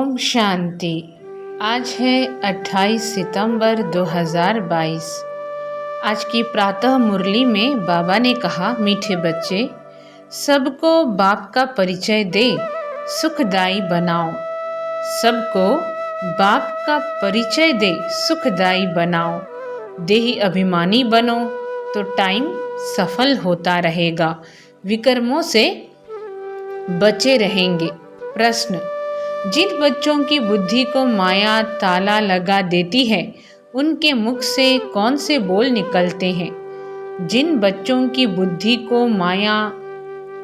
ओम शांति। आज है 28 सितंबर 2022। आज की प्रातः मुरली में बाबा ने कहा, मीठे बच्चे, सबको बाप का परिचय दे, सुखदाई बनाओ। सबको बाप का परिचय दे, सुखदाई बनाओ। देही अभिमानी बनो तो टाइम सफल होता रहेगा, विकर्मों से बचे रहेंगे। प्रश्न: जिन बच्चों की बुद्धि को माया ताला लगा देती है, उनके मुख से कौन से बोल निकलते हैं? जिन बच्चों की बुद्धि को माया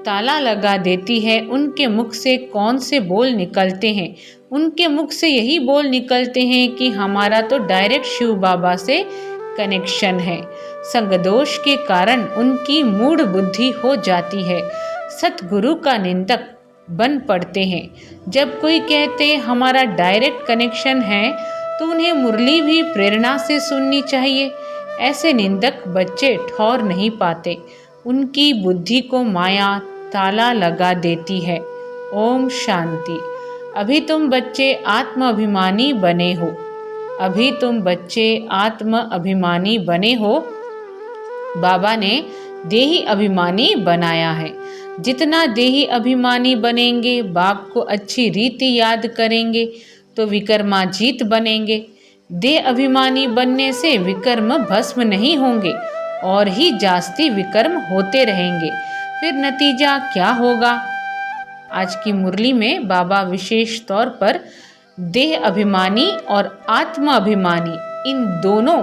ताला लगा देती है, उनके मुख से कौन से बोल निकलते हैं? उनके मुख से यही बोल निकलते हैं कि हमारा तो डायरेक्ट शिव बाबा से कनेक्शन है। संगदोष के कारण उनकी मूढ़ बुद्धि हो जाती है, सतगुरु का निंदक बन पड़ते हैं। जब कोई कहते हमारा डायरेक्ट कनेक्शन है, तो उन्हें मुरली भी प्रेरणा से सुननी चाहिए। ऐसे निंदक बच्चे ठौर नहीं पाते, उनकी बुद्धि को माया ताला लगा देती है। ओम शांति। अभी तुम बच्चे आत्म अभिमानी बने हो। अभी तुम बच्चे आत्म अभिमानी बने हो। बाबा ने देही अभिमानी बनाया है। जितना देही अभिमानी बनेंगे, बाप को अच्छी रीति याद करेंगे, तो विकर्माजीत बनेंगे। देह अभिमानी बनने से विकर्म भस्म नहीं होंगे और ही जास्ती विकर्म होते रहेंगे। फिर नतीजा क्या होगा? आज की मुरली में बाबा विशेष तौर पर देह अभिमानी और आत्म अभिमानी, इन दोनों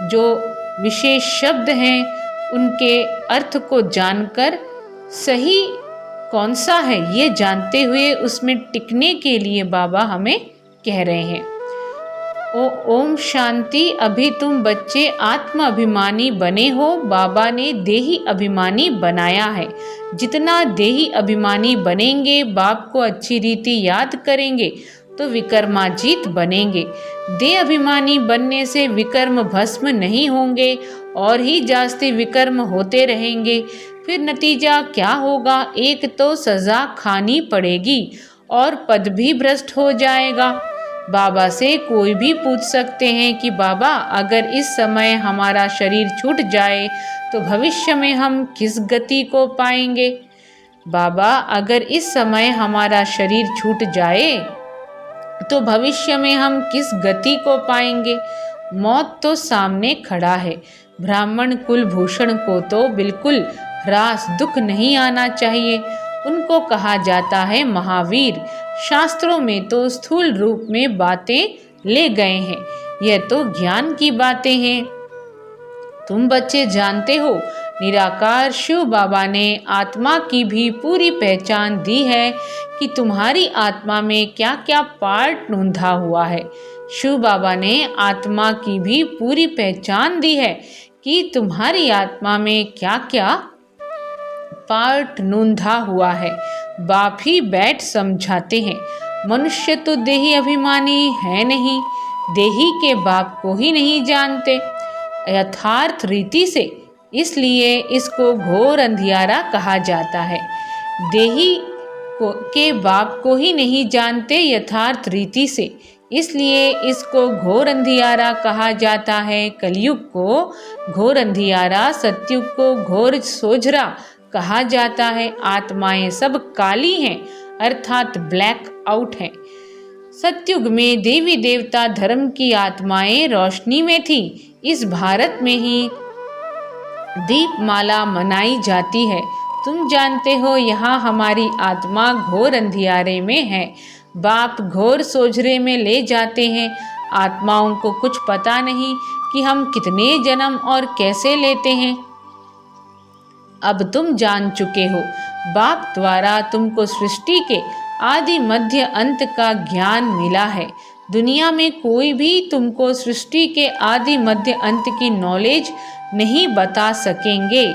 जो विशेष शब्द हैं, उनके अर्थ को जानकर सही कौन सा है ये जानते हुए उसमें टिकने के लिए बाबा हमें कह रहे हैं। ओम शांति। अभी तुम बच्चे आत्म अभिमानी बने हो। बाबा ने देही अभिमानी बनाया है। जितना देही अभिमानी बनेंगे, बाप को अच्छी रीति याद करेंगे, तो विकर्माजीत बनेंगे। देह अभिमानी बनने से विकर्म भस्म नहीं होंगे और ही जास्ती विकर्म होते रहेंगे। फिर नतीजा क्या होगा? एक तो सजा खानी पड़ेगी और पद भी भ्रष्ट हो जाएगा। बाबा से कोई भी पूछ सकते हैं कि बाबा, अगर इस समय हमारा शरीर छूट जाए तो भविष्य में हम किस गति को पाएंगे? बाबा, अगर इस समय हमारा शरीर छूट जाए तो भविष्य में हम किस गति को पाएंगे? मौत तो सामने खड़ा है। ब्राह्मण कुलभूषण को तो बिल्कुल ह्रास दुख नहीं आना चाहिए। उनको कहा जाता है महावीर। शास्त्रों में तो स्थूल रूप में बातें ले गए हैं, यह तो ज्ञान की बातें हैं। तुम बच्चे जानते हो, निराकार शिव बाबा ने आत्मा की भी पूरी पहचान दी है कि तुम्हारी आत्मा में क्या क्या पार्ट नूंधा हुआ है। शिव बाबा ने आत्मा की भी पूरी पहचान दी है कि तुम्हारी आत्मा में क्या क्या पार्ट नूंधा हुआ है। बाप ही बैठ समझाते हैं। मनुष्य तो देही अभिमानी है नहीं, देही के बाप को ही नहीं जानते यथार्थ रीति से, इसलिए इसको घोर अंधियारा कहा जाता है। देही के बाप को ही नहीं जानते यथार्थ रीति से, इसलिए इसको घोर अंधियारा कहा जाता है। कलयुग को घोर अंधियारा, सतयुग को घोर सोझरा कहा जाता है। आत्माएं सब काली हैं, अर्थात ब्लैक आउट हैं। सतयुग में देवी देवता धर्म की आत्माएं रोशनी में थी। इस भारत में ही दीपमाला मनाई जाती है। तुम जानते हो, यहाँ हमारी आत्मा घोर अंधियारे में है। बाप घोर सोझरे में ले जाते हैं। आत्माओं को कुछ पता नहीं कि हम कितने जन्म और कैसे लेते हैं। अब तुम जान चुके हो। बाप द्वारा तुमको सृष्टि के आदि मध्य अंत का ज्ञान मिला है। दुनिया में कोई भी तुमको सृष्टि के आदि मध्य अंत की नॉलेज नहीं बता सकेंगे।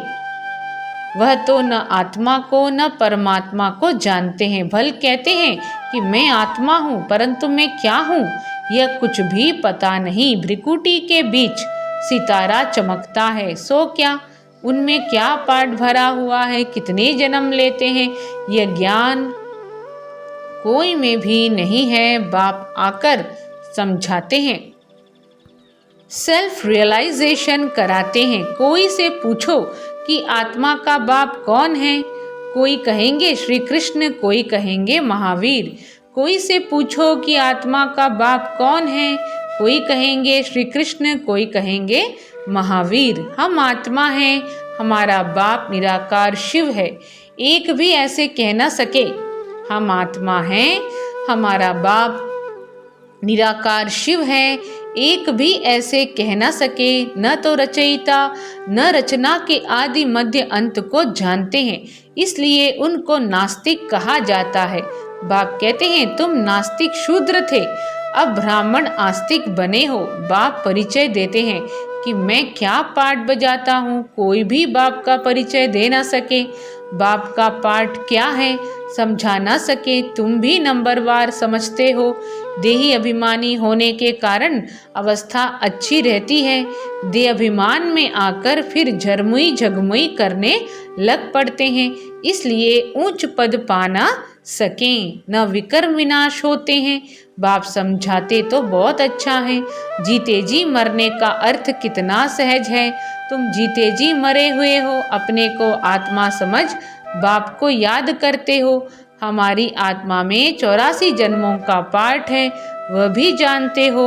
वह तो न आत्मा को न परमात्मा को जानते हैं। भल कहते हैं कि मैं आत्मा हूँ, परंतु मैं क्या हूँ यह कुछ भी पता नहीं। भ्रिकुटी के बीच सितारा चमकता है, सो क्या? उनमें क्या पार्ट भरा हुआ है, कितने जन्म लेते हैं, यह ज्ञान कोई में भी नहीं है, बाप आकर समझाते हैं। सेल्फ रियलाइजेशन कराते हैं। कोई से पूछो कि आत्मा का बाप कौन है, कोई कहेंगे श्री कृष्ण, कोई कहेंगे महावीर। कोई से पूछो कि आत्मा का बाप कौन है, कोई कहेंगे श्री कृष्ण, कोई कहेंगे महावीर। हम आत्मा हैं, हमारा बाप निराकार शिव है। एक भी ऐसे कह न सके हम आत्मा हैं, हमारा बाप निराकार शिव है। एक भी ऐसे कह न सके। न तो रचयिता न रचना के आदि मध्य अंत को जानते हैं, इसलिए उनको नास्तिक कहा जाता है। बाप कहते हैं तुम नास्तिक शूद्र थे, अब ब्राह्मण आस्तिक बने हो। बाप परिचय देते हैं कि मैं क्या पाठ बजाता हूँ, कोई भी बाप का परिचय दे ना सके। बाप का पाठ क्या है समझा ना सके। तुम भी नंबरवार समझते हो। देही अभिमानी होने के कारण अवस्था अच्छी रहती है। देह अभिमान में आकर फिर झरमुई झगमुई करने लग पड़ते हैं, इसलिए ऊंच पद पाना सकें, न विकर्म विनाश होते हैं। बाप समझाते तो बहुत अच्छा है। जीते जी मरने का अर्थ कितना सहज है। तुम जीते जी मरे हुए हो, अपने को आत्मा समझ बाप को याद करते हो। हमारी आत्मा में 84 जन्मों का पाठ है, वह भी जानते हो।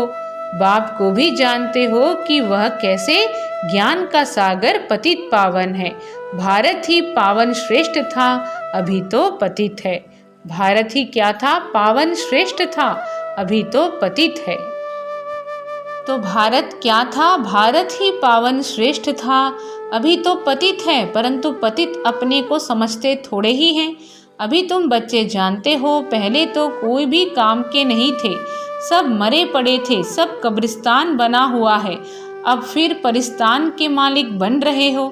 बाप को भी जानते हो कि वह कैसे ज्ञान का सागर पतित पावन है। भारत ही पावन श्रेष्ठ था, अभी तो पतित है। भारत ही क्या था, पावन श्रेष्ठ था, अभी तो पतित है। तो भारत क्या था, भारत ही पावन श्रेष्ठ था, अभी तो पतित है। परंतु पतित अपने को समझते थोड़े ही हैं। अभी तुम बच्चे जानते हो, पहले तो कोई भी काम के नहीं थे, सब मरे पड़े थे, सब कब्रिस्तान बना हुआ है। अब फिर परिस्तान के मालिक बन रहे हो।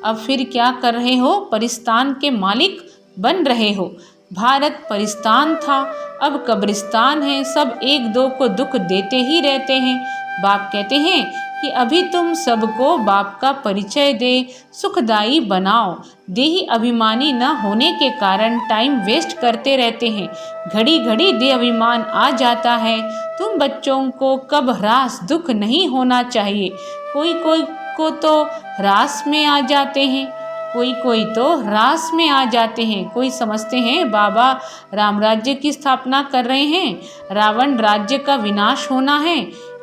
अब फिर क्या कर रहे हो, परिस्तान के मालिक बन रहे हो। भारत परिस्तान था, अब कब्रिस्तान है, सब एक दो को दुख देते ही रहते हैं। बाप कहते हैं कि अभी तुम सबको बाप का परिचय दे, सुखदायी बनाओ। देही अभिमानी न होने के कारण टाइम वेस्ट करते रहते हैं। घड़ी घड़ी देह अभिमान आ जाता है। तुम बच्चों को कब ह्रास दुख नहीं होना चाहिए। कोई कोई को तो ह्रास में आ जाते हैं, कोई कोई तो ह्रास में आ जाते हैं। कोई समझते हैं बाबा राम राज्य की स्थापना कर रहे हैं, रावण राज्य का विनाश होना है,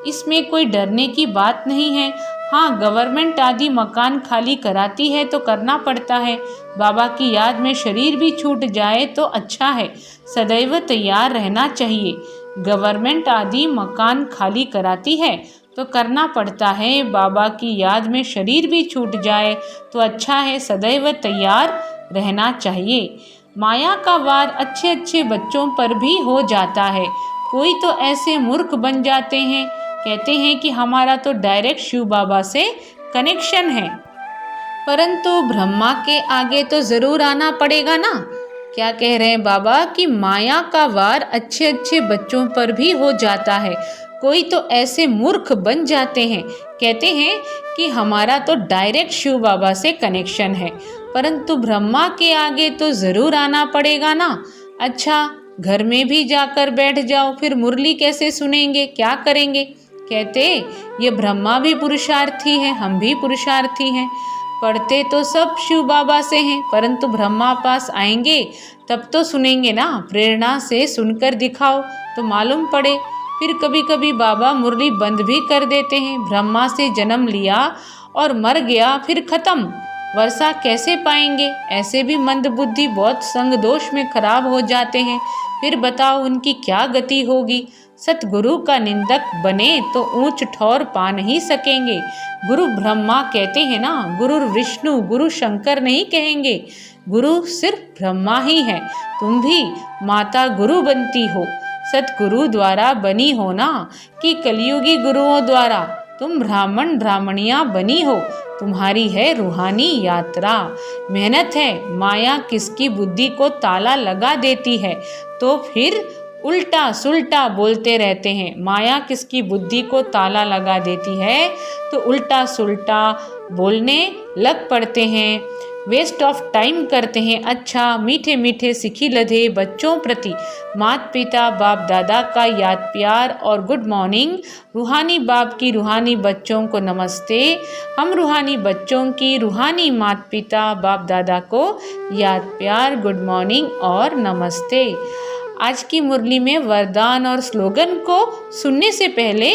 इसमें कोई डरने की बात नहीं है। हाँ, गवर्नमेंट आदि मकान खाली कराती है तो करना पड़ता है। बाबा की याद में शरीर भी छूट जाए तो अच्छा है, सदैव तैयार रहना चाहिए। गवर्नमेंट आदि मकान खाली कराती है तो करना पड़ता है। बाबा की याद में शरीर भी छूट जाए तो अच्छा है, सदैव तैयार रहना चाहिए। माया का वार अच्छे अच्छे बच्चों पर भी हो जाता है। कोई तो ऐसे मूर्ख बन जाते हैं, कहते हैं कि हमारा तो डायरेक्ट शिव बाबा से कनेक्शन है, परंतु ब्रह्मा के आगे तो जरूर आना पड़ेगा ना। क्या कह रहे हैं बाबा कि माया का वार अच्छे अच्छे बच्चों पर भी हो जाता है। कोई तो ऐसे मूर्ख बन जाते हैं, कहते हैं कि हमारा तो डायरेक्ट शिव बाबा से कनेक्शन है, परंतु ब्रह्मा के आगे तो जरूर आना पड़ेगा ना। अच्छा, घर में भी जाकर बैठ जाओ, फिर मुरली कैसे सुनेंगे, क्या करेंगे। कहते ये ब्रह्मा भी पुरुषार्थी है, हम भी पुरुषार्थी हैं। पढ़ते तो सब शिव बाबा से हैं, परंतु ब्रह्मा पास आएंगे तब तो सुनेंगे ना। प्रेरणा से सुनकर दिखाओ तो मालूम पड़े। फिर कभी कभी बाबा मुरली बंद भी कर देते हैं। ब्रह्मा से जन्म लिया और मर गया, फिर खत्म, वर्षा कैसे पाएंगे। ऐसे भी मंद बुद्धि बहुत संग दोष में खराब हो जाते हैं। फिर बताओ उनकी क्या गति होगी। सतगुरु का निंदक बने तो ऊंच ठौर पा नहीं सकेंगे। गुरु ब्रह्मा कहते हैं ना, गुरु विष्णु गुरु शंकर नहीं कहेंगे, गुरु सिर्फ ब्रह्मा ही है। तुम भी माता गुरु बनती हो, सतगुरु द्वारा बनी हो ना, कि कलयुगी गुरुओं द्वारा। तुम ब्राह्मण ब्राह्मणियां बनी हो, तुम्हारी है रूहानी यात्रा। मेहनत है, माया किसकी बुद्धि को ताला लगा देती है तो फिर उल्टा सुल्टा बोलते रहते हैं। माया किसकी बुद्धि को ताला लगा देती है तो उल्टा सुल्टा बोलने लग पड़ते हैं। वेस्ट ऑफ टाइम करते हैं। अच्छा मीठे मीठे सिखी लधे बच्चों प्रति माता पिता बाप दादा का याद प्यार और गुड मॉर्निंग। रूहानी बाप की रूहानी बच्चों को नमस्ते। हम रूहानी बच्चों की रूहानी माता पिता बाप दादा को याद प्यार गुड मॉर्निंग और नमस्ते। आज की मुरली में वरदान और स्लोगन को सुनने से पहले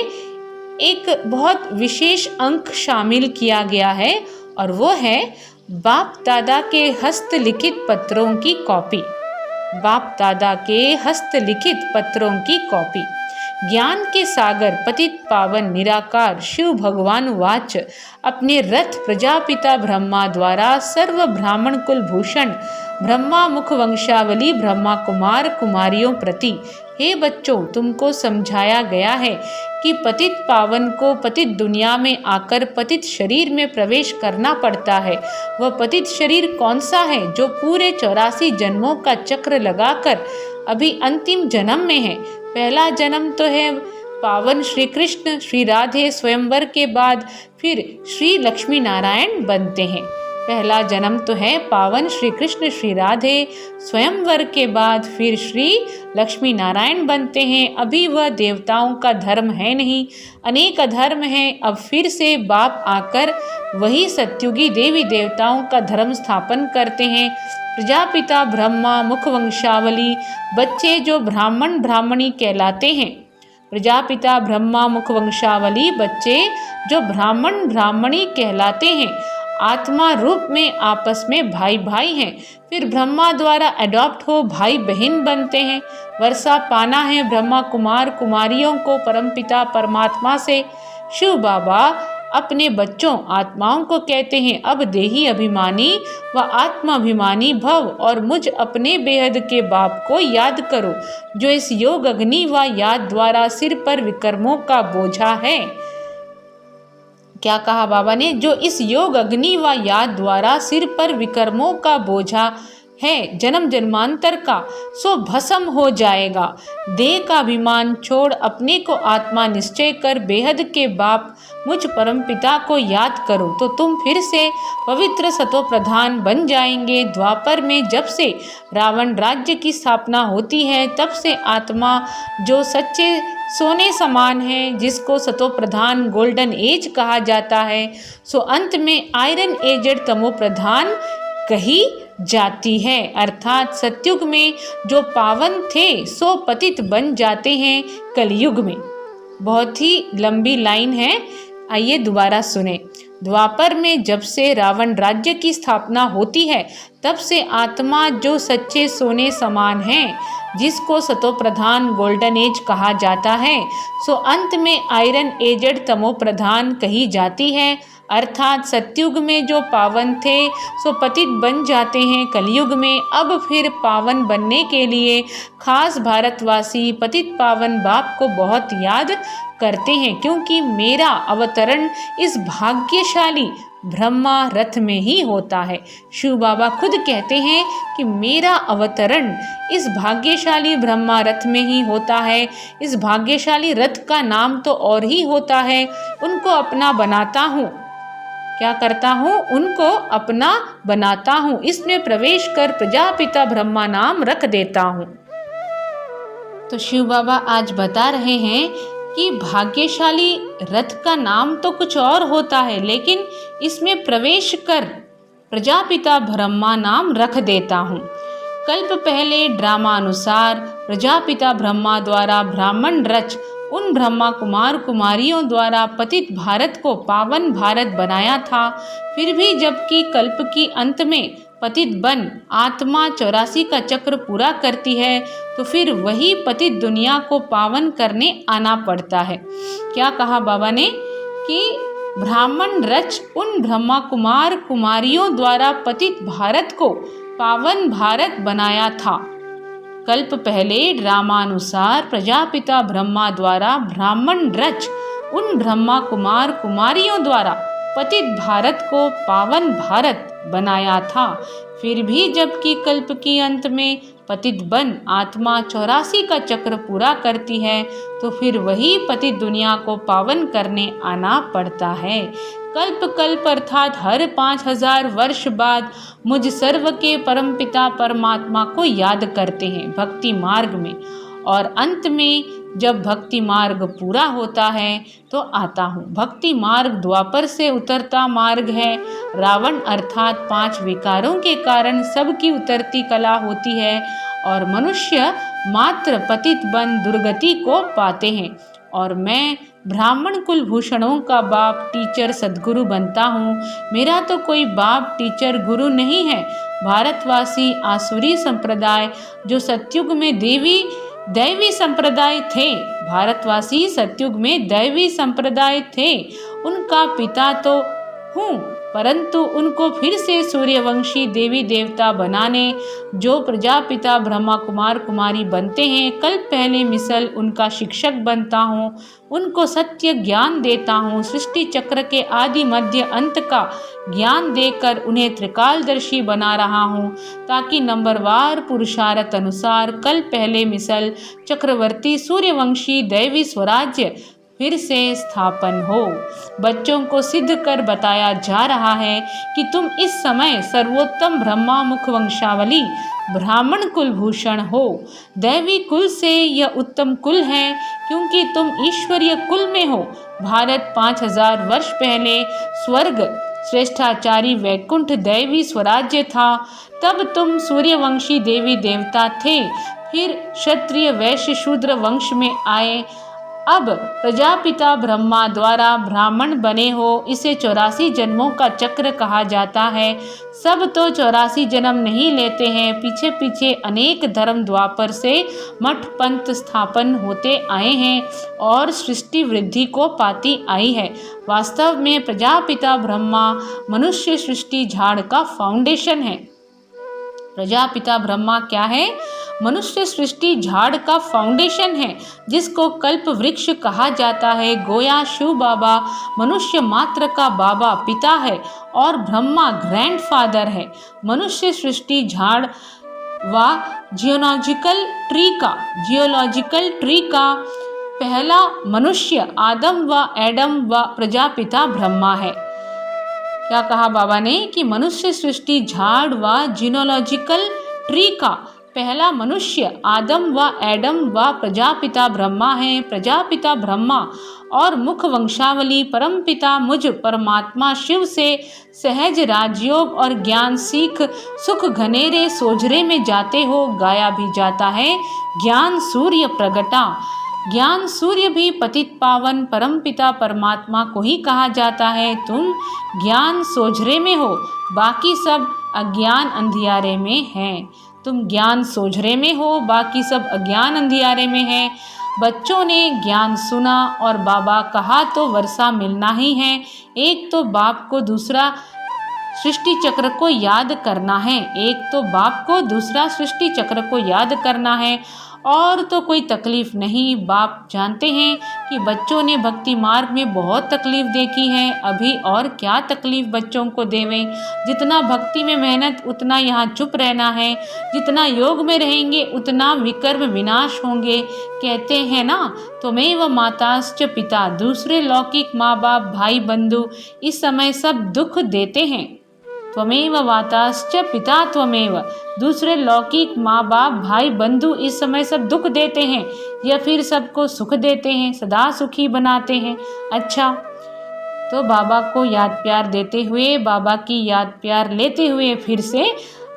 एक बहुत विशेष अंक शामिल किया गया है और वो है बाप दादा के हस्तलिखित पत्रों की कॉपी। बाप दादा के हस्तलिखित पत्रों की कॉपी। ज्ञान के सागर पतित पावन निराकार शिव भगवान वाच अपने रथ प्रजापिता ब्रह्मा द्वारा सर्व ब्राह्मण कुल भूषण ब्रह्मा मुख वंशावली ब्रह्मा कुमार कुमारियों प्रति। हे बच्चों, तुमको समझाया गया है कि पतित पावन को पतित दुनिया में आकर पतित शरीर में प्रवेश करना पड़ता है। वह पतित शरीर कौन सा है? जो पूरे 84 जन्मों का चक्र लगाकर अभी अंतिम जन्म में है। पहला जन्म तो है पावन श्री कृष्ण श्री राधे स्वयंवर के बाद फिर श्री लक्ष्मी नारायण बनते हैं। पहला जन्म तो है पावन श्री कृष्ण श्री राधे स्वयंवर के बाद फिर श्री लक्ष्मी नारायण बनते हैं। अभी वह देवताओं का धर्म है नहीं, अनेक अधर्म है। अब फिर से बाप आकर वही सत्युगी देवी देवताओं का धर्म स्थापन करते हैं। प्रजापिता ब्रह्मा मुख वंशावली बच्चे जो ब्राह्मण ब्राह्मणी कहलाते हैं। प्रजापिता ब्रह्मा मुख वंशावली बच्चे जो ब्राह्मण ब्राह्मणी कहलाते हैं। आत्मा रूप में आपस में भाई भाई हैं। फिर ब्रह्मा द्वारा अडॉप्ट हो भाई बहन बनते हैं। वर्षा पाना है ब्रह्मा कुमार कुमारियों को परमपिता परमात्मा से। शिव बाबा अपने बच्चों आत्माओं को कहते हैं, अब देही अभिमानी व आत्माभिमानी भव और मुझ अपने बेहद के बाप को याद करो, जो इस योग अग्नि व याद द्वारा सिर पर विकर्मों का बोझा है। क्या कहा बाबा ने? जो इस योग अग्नि व याद द्वारा सिर पर विकर्मों का बोझा है जन्म जन्मांतर का, सो भस्म हो जाएगा। देह का अभिमान छोड़ अपने को आत्मा निश्चय कर बेहद के बाप मुझ परमपिता को याद करो तो तुम फिर से पवित्र सतो प्रधान बन जाएंगे। द्वापर में जब से रावण राज्य की स्थापना होती है तब से आत्मा जो सच्चे सोने समान है, जिसको सतो प्रधान गोल्डन एज कहा जाता है, सो अंत में आयरन एजेड तमो प्रधान कही जाती है। अर्थात सत्युग में जो पावन थे सो पतित बन जाते हैं कलयुग में। बहुत ही लंबी लाइन है, आइए दोबारा सुने। द्वापर में जब से रावण राज्य की स्थापना होती है तब से आत्मा जो सच्चे सोने समान है, जिसको सतो प्रधान गोल्डन एज कहा जाता है, सो अंत में आयरन एजेड तमो प्रधान कही जाती है। अर्थात सत्युग में जो पावन थे सो पतित बन जाते हैं कलयुग में। अब फिर पावन बनने के लिए खास भारतवासी पतित पावन बाप को बहुत याद करते हैं, क्योंकि मेरा अवतरण इस भाग्यशाली ब्रह्मा रथ में ही होता है। शिव बाबा खुद कहते हैं कि मेरा अवतरण इस भाग्यशाली ब्रह्मा रथ में ही होता है। इस भाग्यशाली रथ का नाम तो और ही होता है। उनको अपना बनाता हूँ, क्या करता हूँ? उनको अपना बनाता हूँ। इसमें प्रवेश कर प्रजापिता ब्रह्मा नाम रख देता हूँ। तो शिव बाबा आज बता रहे हैं कि भाग्यशाली रथ का नाम तो कुछ और होता है, लेकिन इसमें प्रवेश कर प्रजापिता ब्रह्मा नाम रख देता हूँ। कल्प पहले ड्रामानुसार प्रजापिता ब्रह्मा द्वारा ब्राह्मण रच उन ब्रह्मा कुमार कुमारियों द्वारा पतित भारत को पावन भारत बनाया था। फिर भी जबकि कल्प की अंत में पतित बन आत्मा 84 का चक्र पूरा करती है, तो फिर वही पतित दुनिया को पावन करने आना पड़ता है। क्या कहा बाबा ने कि ब्राह्मण रच उन ब्रह्मा कुमार कुमारियों द्वारा पतित भारत को पावन भारत बनाया था। कल्प पहले ड्रामानुसार प्रजापिता ब्रह्मा द्वारा ब्राह्मण रच उन ब्रह्मा कुमार कुमारियों द्वारा पतित भारत को पावन भारत बनाया था। फिर भी जबकि कल्प की अंत में पतित बन आत्मा 84 का चक्र पूरा करती है, तो फिर वही पतित दुनिया को पावन करने आना पड़ता है। कल्प कल्प अर्थात हर 5000 वर्ष बाद मुझ सर्व के परमपिता परमात्मा को याद करते हैं भक्ति मार्ग में। और अंत में जब भक्ति मार्ग पूरा होता है तो आता हूँ। भक्ति मार्ग द्वापर से उतरता मार्ग है। रावण अर्थात 5 विकारों के कारण सबकी उतरती कला होती है और मनुष्य मात्र पतित बन दुर्गति को पाते हैं। और मैं ब्राह्मण कुलभूषणों का बाप टीचर सद्गुरु बनता हूँ। मेरा तो कोई बाप टीचर गुरु नहीं है। भारतवासी आसुरी संप्रदाय जो सतयुग में दैवी संप्रदाय थे, भारतवासी सतयुग में दैवी संप्रदाय थे, उनका पिता तो हूँ, परंतु उनको फिर से सूर्यवंशी देवी देवता बनाने जो प्रजापिता ब्रह्मा कुमार कुमारी बनते हैं, कल पहले मिसल उनका शिक्षक बनता हूँ। उनको सत्य ज्ञान देता हूँ। सृष्टि चक्र के आदि मध्य अंत का ज्ञान देकर उन्हें त्रिकालदर्शी बना रहा हूँ, ताकि नंबरवार पुरुषार्थ अनुसार कल पहले मिसल चक्रवर्ती सूर्यवंशी दैवी स्वराज्य फिर से स्थापन हो। बच्चों को सिद्ध कर बताया जा रहा है कि तुम इस समय सर्वोत्तम ब्रह्मा मुख वंशावली ब्राह्मण कुलभूषण हो। दैवी कुल से यह उत्तम कुल है क्योंकि तुम ईश्वरीय कुल में हो। भारत 5000 वर्ष पहले स्वर्ग श्रेष्ठाचारी वैकुंठ दैवी स्वराज्य था, तब तुम सूर्यवंशी देवी देवता थे, फिर क्षत्रिय वैश्य शूद्र वंश में आए, अब प्रजापिता ब्रह्मा द्वारा ब्राह्मण बने हो। इसे 84 जन्मों का चक्र कहा जाता है। सब तो 84 जन्म नहीं लेते हैं, पीछे पीछे अनेक धर्म द्वापर से मठ पंथ स्थापन होते आए हैं और सृष्टि वृद्धि को पाती आई है। वास्तव में प्रजापिता ब्रह्मा मनुष्य सृष्टि झाड़ का फाउंडेशन है। प्रजापिता ब्रह्मा क्या है? मनुष्य सृष्टि झाड़ का फाउंडेशन है, जिसको कल्प वृक्ष कहा जाता है। गोया शिव बाबा मनुष्य मात्र का बाबा पिता है और ब्रह्मा ग्रैंडफादर है। मनुष्य सृष्टि झाड़ व जियोलॉजिकल ट्री का पहला मनुष्य आदम व एडम व प्रजापिता ब्रह्मा है। क्या कहा बाबा ने कि मनुष्य सृष्टि झाड़ व जीनोलॉजिकल ट्री का पहला मनुष्य आदम व एडम व प्रजापिता ब्रह्मा है। प्रजापिता ब्रह्मा और मुख वंशावली परमपिता मुझ परमात्मा शिव से सहज राजयोग और ज्ञान सीख सुख घनेरे सोझरे में जाते हो। गाया भी जाता है ज्ञान सूर्य प्रगटा। ज्ञान सूर्य भी पतित पावन परमपिता परमात्मा को ही कहा जाता है। तुम ज्ञान सोझरे में हो, बाकी सब अज्ञान अंधियारे में हैं। तुम ज्ञान सोझरे में हो, बाकी सब अज्ञान अंधियारे में है। बच्चों ने ज्ञान सुना और बाबा कहा तो वर्षा मिलना ही है। एक तो बाप को दूसरा सृष्टि चक्र को याद करना है, एक तो बाप को दूसरा सृष्टि चक्र को याद करना है, और तो कोई तकलीफ नहीं। बाप जानते हैं कि बच्चों ने भक्ति मार्ग में बहुत तकलीफ देखी है, अभी और क्या तकलीफ बच्चों को देवें। जितना भक्ति में मेहनत उतना यहाँ चुप रहना है, जितना योग में रहेंगे उतना विकर्म विनाश होंगे। कहते हैं ना, त्वमेव माताश्च पिता, दूसरे लौकिक माँ बाप भाई बंधु इस समय सब दुख देते हैं। त्वमेव माताश्च पिता त्वमेव, दूसरे लौकिक माँ बाप भाई बंधु इस समय सब दुख देते हैं या फिर सबको सुख देते हैं, सदा सुखी बनाते हैं। अच्छा, तो बाबा को याद प्यार देते हुए, बाबा की याद प्यार लेते हुए फिर से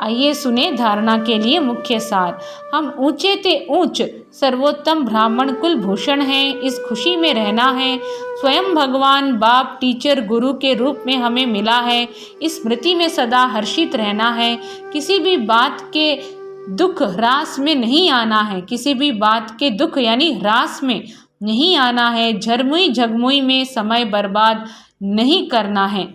आइए सुने धारणा के लिए मुख्य सार। हम ऊंचे ते ऊंच सर्वोत्तम ब्राह्मण कुल भूषण हैं, इस खुशी में रहना है। स्वयं भगवान बाप टीचर गुरु के रूप में हमें मिला है, इस स्मृति में सदा हर्षित रहना है। किसी भी बात के दुख ह्रास में नहीं आना है, किसी भी बात के दुख यानी ह्रास में नहीं आना है। झरमुई झगमुई में समय बर्बाद नहीं करना है।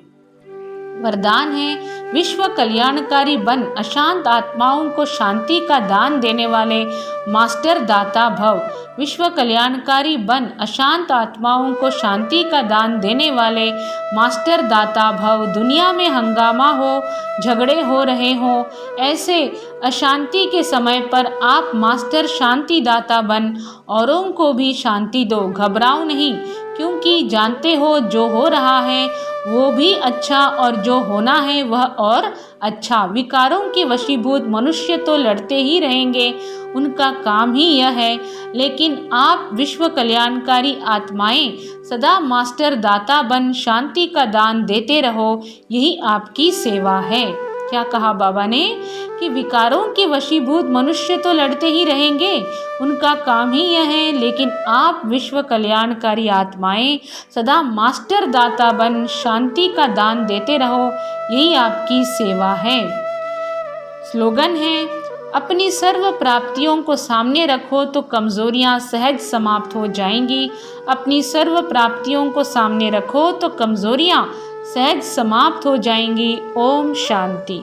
वरदान है विश्व कल्याणकारी बन, अशांत आत्माओं को शांति का दान देने वाले मास्टर दाता भव, विश्व कल्याणकारी बन, अशांत आत्माओं को शांति का दान देने वाले मास्टर दाता भव। दुनिया में हंगामा हो, झगड़े हो रहे हों, ऐसे अशांति के समय पर आप मास्टर शांति दाता बन औरों को भी शांति दो। घबराओ नहीं, क्योंकि जानते हो जो हो रहा है वो भी अच्छा और जो होना है वह और अच्छा। विकारों के वशीभूत मनुष्य तो लड़ते ही रहेंगे, उनका काम ही यह है, लेकिन आप विश्व कल्याणकारी आत्माएं सदा मास्टर दाता बन शांति का दान देते रहो, यही आपकी सेवा है। क्या कहा बाबा ने कि विकारों के वशीभूत मनुष्य तो लड़ते ही रहेंगे, उनका काम ही यह है, लेकिन आप विश्व कल्याणकारी आत्माएं सदा मास्टर दाता बन शांति का दान देते रहो, यही आपकी सेवा है। स्लोगन है, अपनी सर्व प्राप्तियों को सामने रखो तो कमजोरियां सहज समाप्त हो जाएंगी। अपनी सर्व प्राप्तियों को सामने रखो तो कमजोरियां सहज समाप्त हो जाएंगी। ओम शांति।